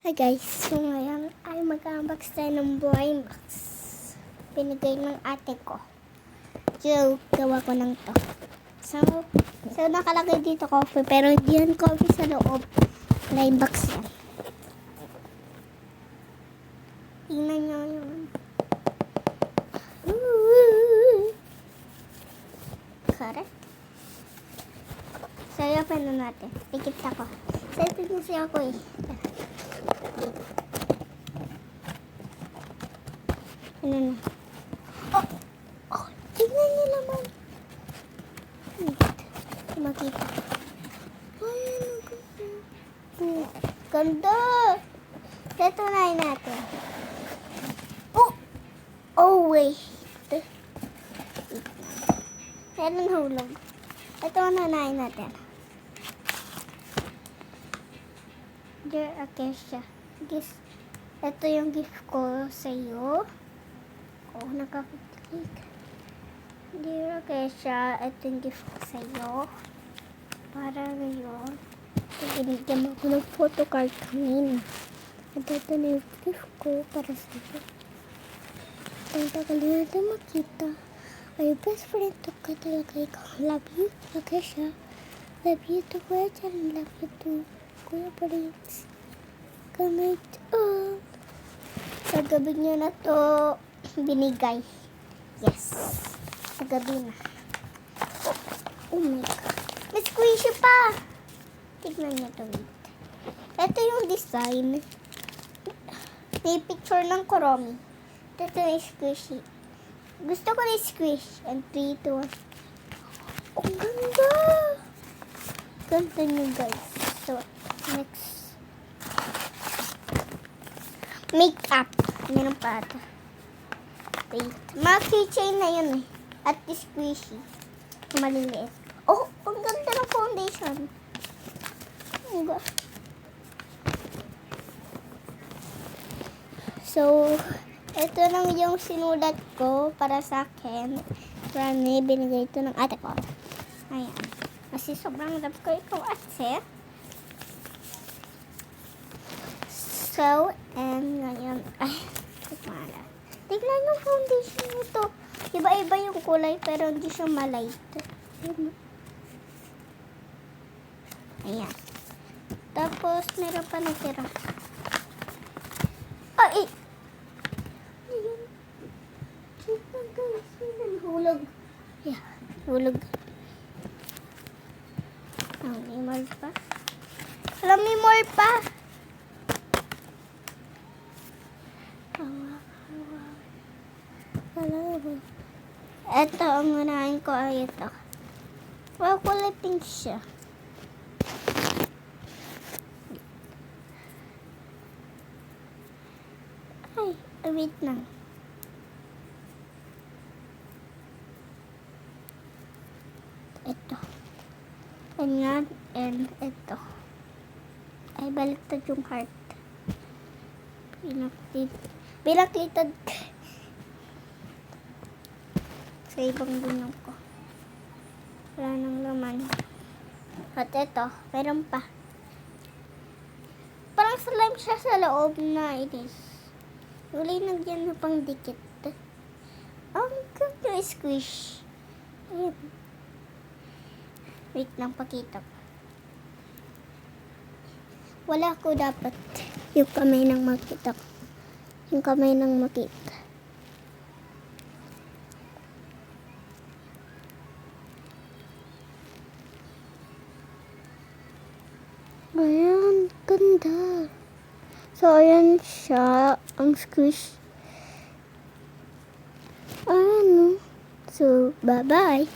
Hi guys, so ngayon ay mag-unbox tayo ng Brain Box. Pinigay ng ate ko. So, gawa ko ng to. So nakalagay dito coffee, pero hindi yan coffee sa loob. Brain Box yan. Tingnan nyo yun. Correct. So, open na natin. Tikit ako. Excited na siya ako eh. Ano na? Oh, tingnan niyo naman. Hindi makita. Ay, ano ganda. Ito na natin. Oh, wait. Meron hulog. Ito na natin. Dear Akesha, ito yung gift ko sa iyo. Oh, nakapag-click. Dear Akesha, ito yung gift ko sa iyo. Para ngayon, binigyan mo ko ng photocard kanina. At ito na yung gift ko para sa iyo. Ang tagal na natin makita. Ay, best friend to ka talaga ikaw. Love you, Akesha. Love you to Kuya Chan. Love you to Kuya Prince. Kamay up. Sa gabi niyo na to binigay. Yes. Sa gabi na. Oh my God. May squishy pa. Tignan niyo to. Ito yung design. May picture ng Kuromi. Ito yung squishy. Gusto ko na squish. And 3, 2, 1. Ang ganda. Ganda niyo guys. So, next. Makeup. Meron pa ito. Wait. Mga keychain na yun eh. At squishy. Maliliit. Oh, ang ganda ng foundation. So, ito lang yung sinulat ko para sa akin. Marami, binigay ito ng ate ko. Ayan. Kasi sobrang love ko ito ate. So, and ngayon, ay, tignan. Tignan yung foundation nito. Iba-iba yung kulay, pero hindi siya malight. Ayan. Tapos, meron pa natira. Ay! Ayan. Tignan guys, yun hulog. Yeah, hulog. May more pa. Alam, may more pa. Ito, ang unahin ko ay ito. Wow, kulay pink siya. Ay, wait lang. Ito. Ganyan, and ito. Ay, baliktad yung heart. Pinaklitad. Sa ibang bunong ko. Wala nang laman. At ito, meron pa. Parang slime siya sa loob na inis. Uli nagyan na pang dikit. Ang ganda squish. Ayan. Wait lang, pakita ko. Wala ko dapat yung kamay ng makita ko. Yung kamay ng makita. Ayan, ganda. So, ayan siya, ang squish. Ayan, no? So, bye-bye.